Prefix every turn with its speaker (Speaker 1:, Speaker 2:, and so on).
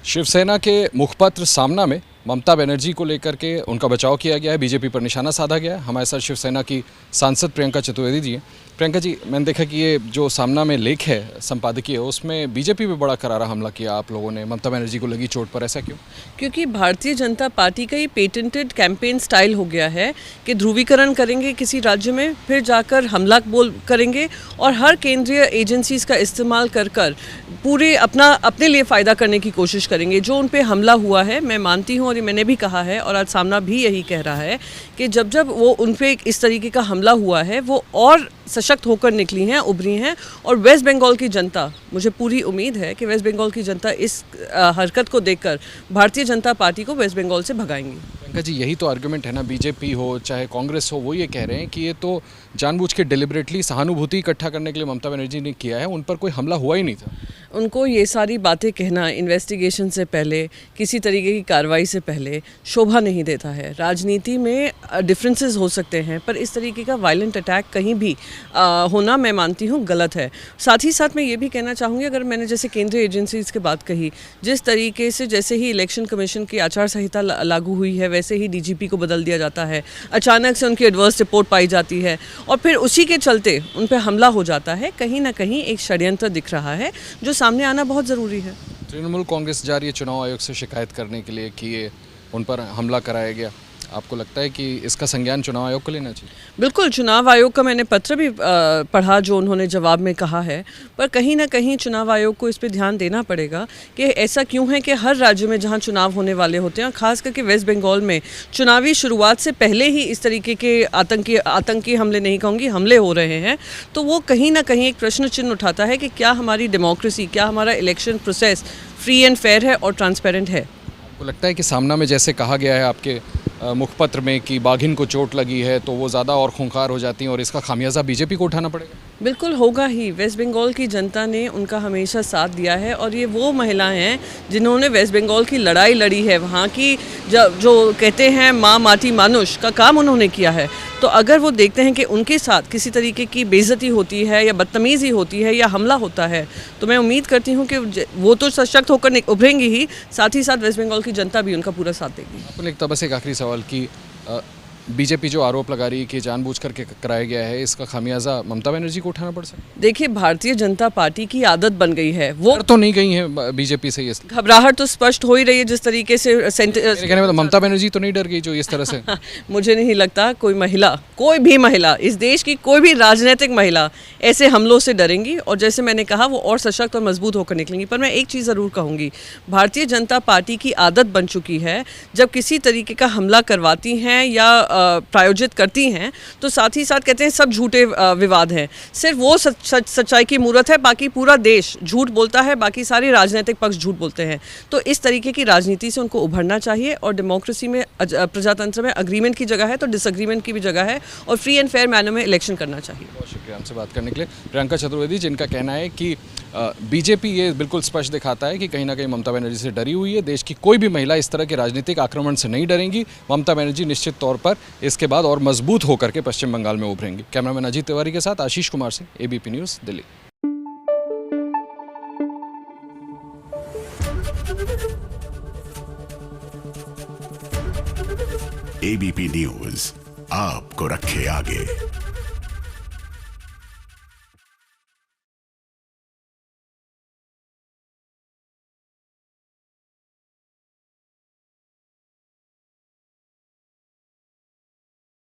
Speaker 1: शिवसेना के मुखपत्र सामना में ममता बनर्जी को लेकर के उनका बचाव किया गया है, बीजेपी पर निशाना साधा गया है। हमारे साथ शिवसेना की सांसद प्रियंका चतुर्वेदी जी हैं। प्रियंका जी, मैंने देखा कि ये जो सामना में लेख है संपादकीय, उसमें बीजेपी पे बड़ा करारा हमला किया आप लोगों ने, ममता बनर्जी को लगी चोट पर, ऐसा क्यों?
Speaker 2: क्योंकि भारतीय जनता पार्टी का ये पेटेंटेड कैंपेन स्टाइल हो गया है कि ध्रुवीकरण करेंगे किसी राज्य में, फिर जाकर हमला बोल करेंगे और हर केंद्रीय एजेंसीज का इस्तेमाल कर पूरे अपने लिए फ़ायदा करने की कोशिश करेंगे। जो उन पे हमला हुआ है, मैं मानती हूँ और ये मैंने भी कहा है और आज सामना भी यही कह रहा है कि जब वो उन पे इस तरीके का हमला हुआ है, वो और सशक्त होकर निकली हैं, उभरी हैं। और वेस्ट बंगाल की जनता, मुझे पूरी उम्मीद है कि वेस्ट बंगाल की जनता इस हरकत को देखकर भारतीय जनता पार्टी को वेस्ट बंगाल से भगाएंगी।
Speaker 1: प्रियंका जी, यही तो आर्गुमेंट है ना, बीजेपी हो चाहे कांग्रेस हो, वो ये कह रहे हैं कि ये तो जानबूझ के डिलिबरेटली सहानुभूति इकट्ठा करने के लिए ममता बनर्जी ने किया है, उन पर कोई हमला हुआ ही नहीं था।
Speaker 2: उनको ये सारी बातें कहना इन्वेस्टिगेशन से पहले, किसी तरीके की कार्रवाई से पहले शोभा नहीं देता है। राजनीति में डिफरेंसेस हो सकते हैं, पर इस तरीके का वायलेंट अटैक कहीं भी होना, मैं मानती हूँ, गलत है। साथ ही साथ मैं ये भी कहना चाहूँगी, अगर मैंने जैसे केंद्रीय एजेंसीज की बात कही, जिस तरीके से जैसे ही इलेक्शन कमीशन की आचार संहिता लागू हुई है, वैसे ही डीजीपी को बदल दिया जाता है, अचानक से उनकी एडवर्स रिपोर्ट पाई जाती है और फिर उसी के चलते उन पर हमला हो जाता है। कहीं ना कहीं एक षड्यंत्र दिख रहा है जो सामने आना बहुत ज़रूरी है।
Speaker 1: तृणमूल कांग्रेस जा रही है चुनाव आयोग से शिकायत करने के लिए कि ये उन पर हमला कराया गया। आपको लगता है कि इसका संज्ञान चुनाव आयोग को लेना चाहिए?
Speaker 2: बिल्कुल, चुनाव आयोग का मैंने पत्र भी पढ़ा जो उन्होंने जवाब में कहा है, पर कहीं ना कहीं चुनाव आयोग को इस पर ध्यान देना पड़ेगा कि ऐसा क्यों है कि हर राज्य में जहां चुनाव होने वाले होते हैं, खास करके वेस्ट बंगाल में चुनावी शुरुआत से पहले ही इस तरीके के आतंकी हमले, नहीं कहूँगी, हमले हो रहे हैं। तो वो कहीं ना कहीं एक प्रश्न चिन्ह उठाता है कि क्या हमारी डेमोक्रेसी, क्या हमारा election process free and fair है और ट्रांसपेरेंट है।
Speaker 1: आपको लगता है कि सामना में जैसे कहा गया है आपके मुखपत्र में कि बाघिन को चोट लगी है तो वो ज़्यादा और खूंखार हो जाती हैं और इसका खामियाजा बीजेपी को उठाना पड़ेगा?
Speaker 2: बिल्कुल होगा ही। वेस्ट बंगाल की जनता ने उनका हमेशा साथ दिया है और ये वो महिलाएं हैं जिन्होंने वेस्ट बंगाल की लड़ाई लड़ी है। वहाँ की जो कहते हैं माँ माटी मानुष का काम उन्होंने किया है। तो अगर वो देखते हैं कि उनके साथ किसी तरीके की बेइज्जती होती है या बदतमीज़ी होती है या हमला होता है, तो मैं उम्मीद करती हूँ कि वो तो सशक्त होकर उभरेंगी ही, साथ ही साथ वेस्ट बंगाल की जनता भी उनका पूरा साथ देगी।
Speaker 1: आपको लगता है, बस एक आखिरी सवाल, कि बीजेपी जो आरोप लगा रही है कि जानबूझ करके कराया गया है, इसका खामियाजा ममता बनर्जी को उठाना पड़ सकता है?
Speaker 2: देखिए, भारतीय जनता पार्टी की आदत बन गई है, वो
Speaker 1: तो नहीं गई है बीजेपी से, ये
Speaker 2: घबराहट तो स्पष्ट हो ही रही है जिस तरीके से
Speaker 1: कहने में, ममता बनर्जी तो नहीं डर गई जो इस तरह से?
Speaker 2: मुझे नहीं लगता कोई भी महिला, इस देश की कोई भी राजनीतिक महिला ऐसे हमलों से डरेंगी और जैसे मैंने कहा वो और सशक्त और मजबूत होकर निकलेंगी। पर मैं एक चीज़ ज़रूर कहूँगी, भारतीय जनता पार्टी की आदत बन चुकी है, जब किसी तरीके का हमला करवाती हैं या प्रायोजित करती हैं तो साथ ही साथ कहते हैं सब झूठे विवाद हैं। सिर्फ वो सच्चाई की मूरत है, बाकी पूरा देश झूठ बोलता है, बाकी सारे राजनीतिक पक्ष झूठ बोलते हैं। तो इस तरीके की राजनीति से उनको उभरना चाहिए और डेमोक्रेसी में, प्रजातंत्र में अग्रीमेंट की जगह है तो डिसएग्रीमेंट की भी जगह है और फ्री एंड फेयर मैनर में इलेक्शन करना चाहिए।
Speaker 1: बहुत शुक्रिया हमसे बात करने के लिए। प्रियंका चतुर्वेदी, जिनका कहना है कि बीजेपी ये बिल्कुल स्पष्ट दिखाता है कि कहीं ना कहीं ममता बनर्जी से डरी हुई है। देश की कोई भी महिला इस तरह के राजनीतिक आक्रमण से नहीं डरेंगी। ममता बनर्जी निश्चित तौर पर इसके बाद और मजबूत होकर के पश्चिम बंगाल में उभरेंगी। कैमरामैन अजीत तिवारी के साथ Ashish Kumar Singh, ABP news, Delhi.
Speaker 3: ABP news आपको रखे आगे।